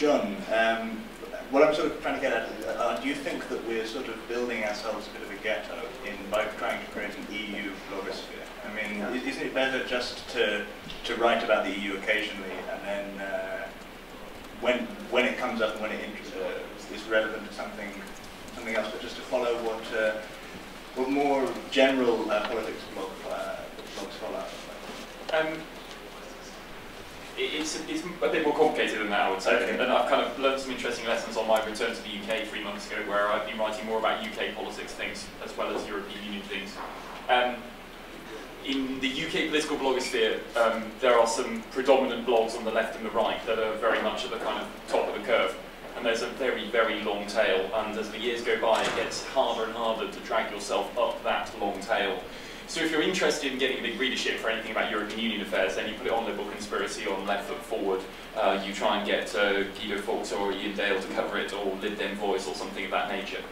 John, what I'm sort of trying to get at, do you think that we're sort of building ourselves a bit of a ghetto by trying to create an EU blogosphere? I mean, isn't it better just to write about the EU occasionally, and then when it comes up and when it is relevant to something else, but just to follow what more general politics blogs follow? It's a bit more complicated than that, I would say. Okay. And I've kind of learned some interesting lessons on my return to the UK 3 months ago, where I've been writing more about UK politics things as well as European Union things. In the UK political blogosphere, there are some predominant blogs on the left and the right that are very much at the kind of top of the curve. And there's a very, very long tail, and as the years go by, it gets harder and harder to drag yourself up that long tail. So if you're interested in getting a big readership for anything about European Union affairs, then you put it on Liberal Conspiracy on Left Foot Forward. You try and get Guido Fawkes or Ian Dale to cover it, or Lib Dem Voice or something of that nature.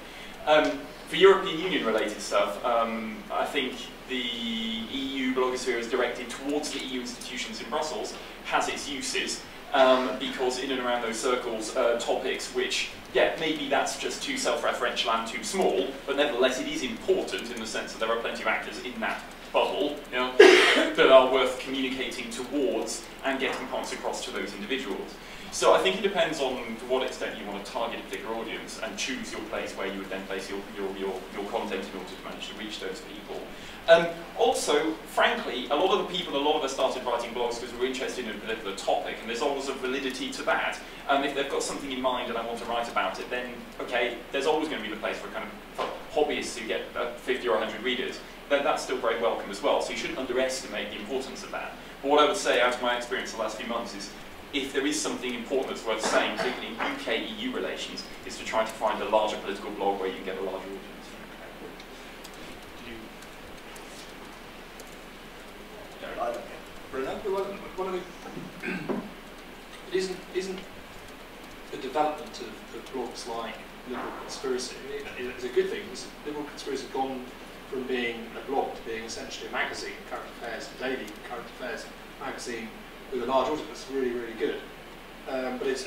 For European Union related stuff, I think the EU blogosphere is directed towards the EU institutions in Brussels, has its uses, because in and around those circles, topics which, yeah, maybe that's just too self-referential and too small, but nevertheless it is important in the sense that there are plenty of actors in that bubble, you know, that are worth communicating towards and getting points across to those individuals. So I think it depends on to what extent you want to target a particular audience and choose your place where you would then place your content in order to manage to reach those people. Also, frankly, a lot of us started writing blogs because we were interested in a particular topic, and there's always a validity to that. If they've got something in mind and I want to write about it, then, okay, there's always going to be the place for hobbyists who get 50 or 100 readers. That's still very welcome as well, so you shouldn't underestimate the importance of that. But what I would say, out of my experience the last few months, is if there is something important that's worth saying, particularly in UK-EU relations, is to try to find a larger political blog where you can get a larger audience. It isn't the development of blogs like Liberal Conspiracy. It's a good thing. Liberal Conspiracy has gone from being a blog to being essentially a magazine, current affairs, daily current affairs magazine with a large audience. That's really, really good. But it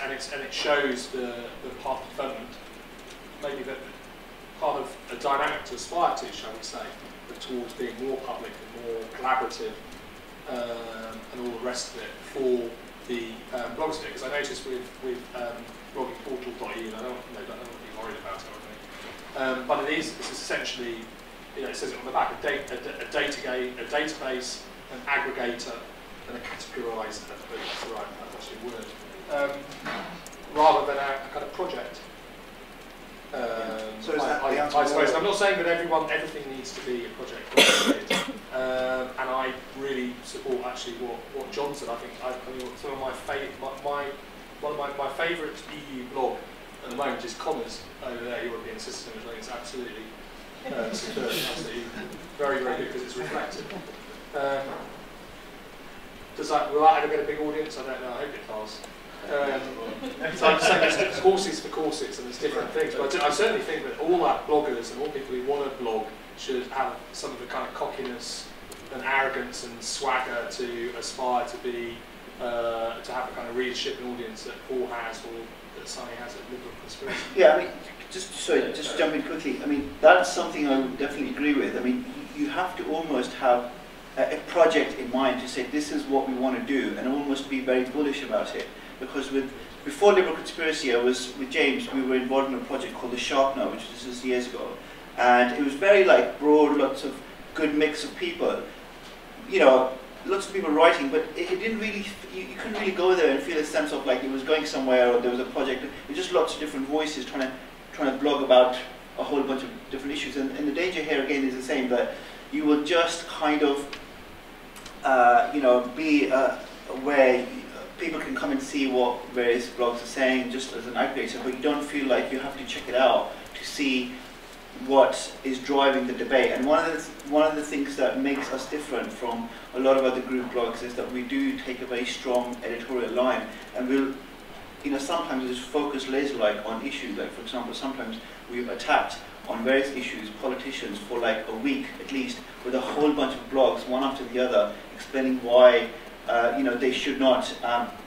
shows the path of development, maybe that part of a dynamic to aspire to, shall we say, but towards being more public and more collaborative, and all the rest of it for the blogosphere. Because I noticed with bloggingportal.eu, and I don't be worried about it, but it's essentially, it says it on the back, a database, an aggregator, and a categorizer. That's the right, that's actually a word. Rather than a kind of project. So is that the answer? I suppose. I'm not saying that everything needs to be a project, and I really support actually what John said. I think some of one of my favourite EU blog at the moment is Connor's over there, European System. I think it's absolutely superb, absolutely very, very good because it's reflective. Will that ever get a big audience? I don't know. I hope it does. So I'm saying there's courses for courses and there's different things, but I certainly think that all our bloggers and all people who want to blog should have some of the kind of cockiness and arrogance and swagger to aspire to be, to have the kind of readership and audience that Paul has or that Sunny has at Liberal Conspiracy. Yeah, I mean, just to jump in quickly, I mean, that's something I would definitely agree with. I mean, you have to almost have a project in mind to say this is what we want to do and almost be very bullish about it. Because before Liberal Conspiracy, I was with James, we were involved in a project called The Sharpener, which was just years ago. And it was very like broad, lots of good mix of people. You know, lots of people writing, but it didn't really, you couldn't really go there and feel a sense of like it was going somewhere or there was a project. It was just lots of different voices trying to blog about a whole bunch of different issues. And the danger here again is the same, that you will just kind of, you know, be where people can come and see what various blogs are saying just as an aggregator, but you don't feel like you have to check it out to see what is driving the debate. And one of the things that makes us different from a lot of other group blogs is that we do take a very strong editorial line, and we'll, you know, sometimes just focus laser-like on issues. Like, for example, sometimes we've attacked on various issues politicians for like a week at least, with a whole bunch of blogs, one after the other, explaining why you know, they should not,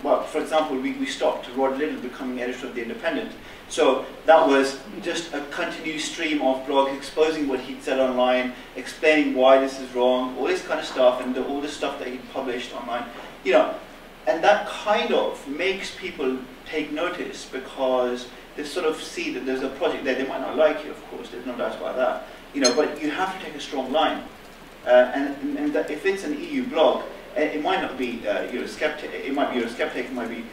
well, for example, we stopped Rod Little becoming editor of The Independent. So that was just a continuous stream of blogs exposing what he'd said online, explaining why this is wrong, all this kind of stuff, and all the stuff that he'd published online. You know, and that kind of makes people take notice, because they sort of see that there's a project there. They might not like you, of course, there's no doubt about that. You know, but you have to take a strong line. And that if it's an EU blog, it might not be Eurosceptic, it might be Eurosceptic, it might be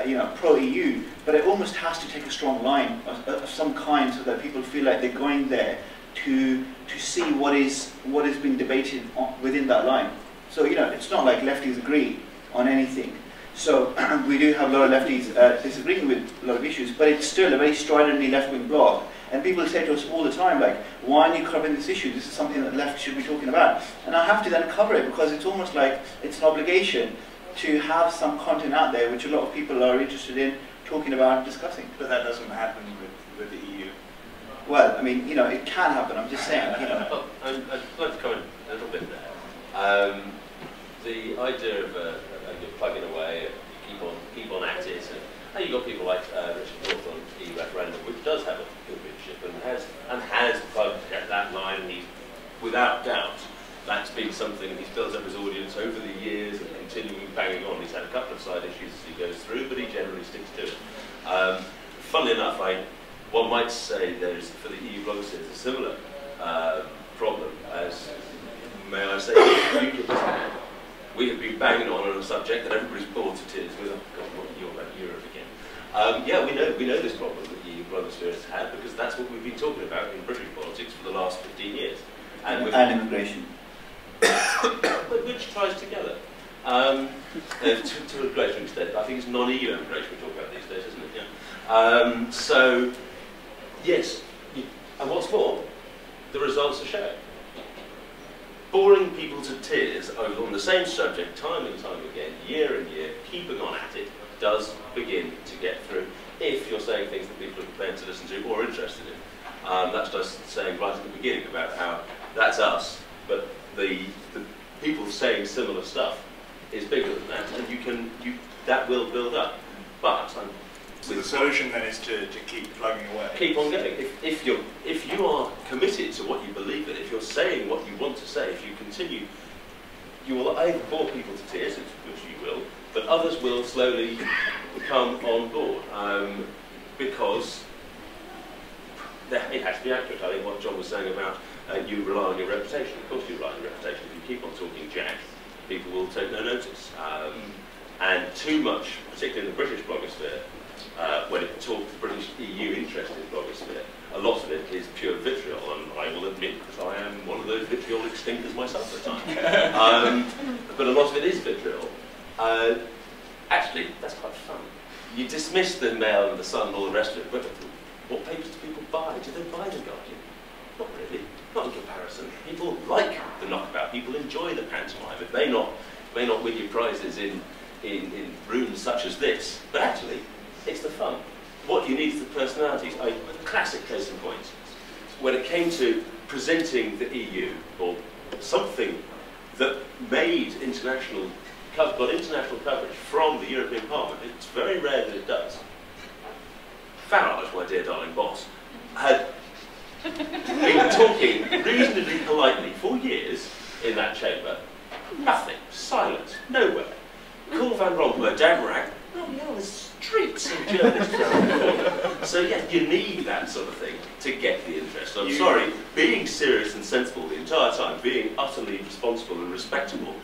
you know, pro-EU, but it almost has to take a strong line of some kind, so that people feel like they're going there to see what is being debated within that line. So, you know, it's not like lefties agree on anything. So we do have a lot of lefties disagreeing with a lot of issues, but it's still a very stridently left-wing blog. And people say to us all the time, like, why aren't you covering this issue? This is something that the left should be talking about. And I have to then cover it, because it's almost like it's an obligation to have some content out there which a lot of people are interested in talking about and discussing. But that doesn't happen with the EU. Well, I mean, you know, it can happen. I'm just saying, you know. Well, I'd like to comment a little bit there. The idea of you're plugging away, keep on at it, and you've got people like Richard North on EU referendum, which does have a good readership and has plugged at that line. And he's, without doubt, that's been something he's built up his audience over the years and continuing banging on. He's had a couple of side issues as he goes through, but he generally sticks to it. Funnily enough, one might say there's, for the EU blogosphere, a similar problem as, may I say, we have been banging on a subject that everybody's bored to tears with. Oh God, what are you about Europe again? Yeah, we know this problem that the EU blogosphere has had, because that's what we've been talking about in British politics for the last 15 years. And immigration. Which ties together. To a greater extent. I think it's non-EU immigration we talk about these days, isn't it? Yeah. So, yes, and what's more, the results are showing. Boring people to tears on the same subject time and time again, year and year, keeping on at it, does begin to get through, if you're saying things that people are prepared to listen to or interested in. That's just saying right at the beginning about how that's us, but the people saying similar stuff is bigger than that, and that will build up. But so the solution then is to keep plugging away. Keep on going. If you are committed to what you believe in, if you're saying what you want to say, if you continue, you will either bore people to tears, which you will, but others will slowly come on board, because it has to be accurate. I think what John was saying about you rely on your reputation. Of course you rely on your reputation. If you keep on talking jack, people will take no notice. And too much, particularly in the British blogosphere, when it talks British EU interest in blogosphere, a lot of it is pure vitriol, and I will admit that I am one of those vitriolic stinkers myself at times. But a lot of it is vitriol. Actually, that's quite fun. You dismiss the Mail and the Sun and all the rest of it, but what papers do people buy? Do they buy The Guardian? Not really. Not in comparison. People like the knockabout. People enjoy the pantomime. It may not win you prizes in rooms such as this, but actually, it's the fun. What you need is the personalities. A classic case in point. When it came to presenting the EU, or something that made got international coverage from the European Parliament, it's very rare that it does. Farage, my dear darling boss, had been talking reasonably politely for years in that chamber. Nothing. Silent. Nowhere. Call Van Rompuy, Dagmarac, oh yeah, there's streets of journalists around the corner. So yeah, you need that sort of thing to get the interest. I'm sorry, being serious and sensible the entire time, being utterly responsible and respectable,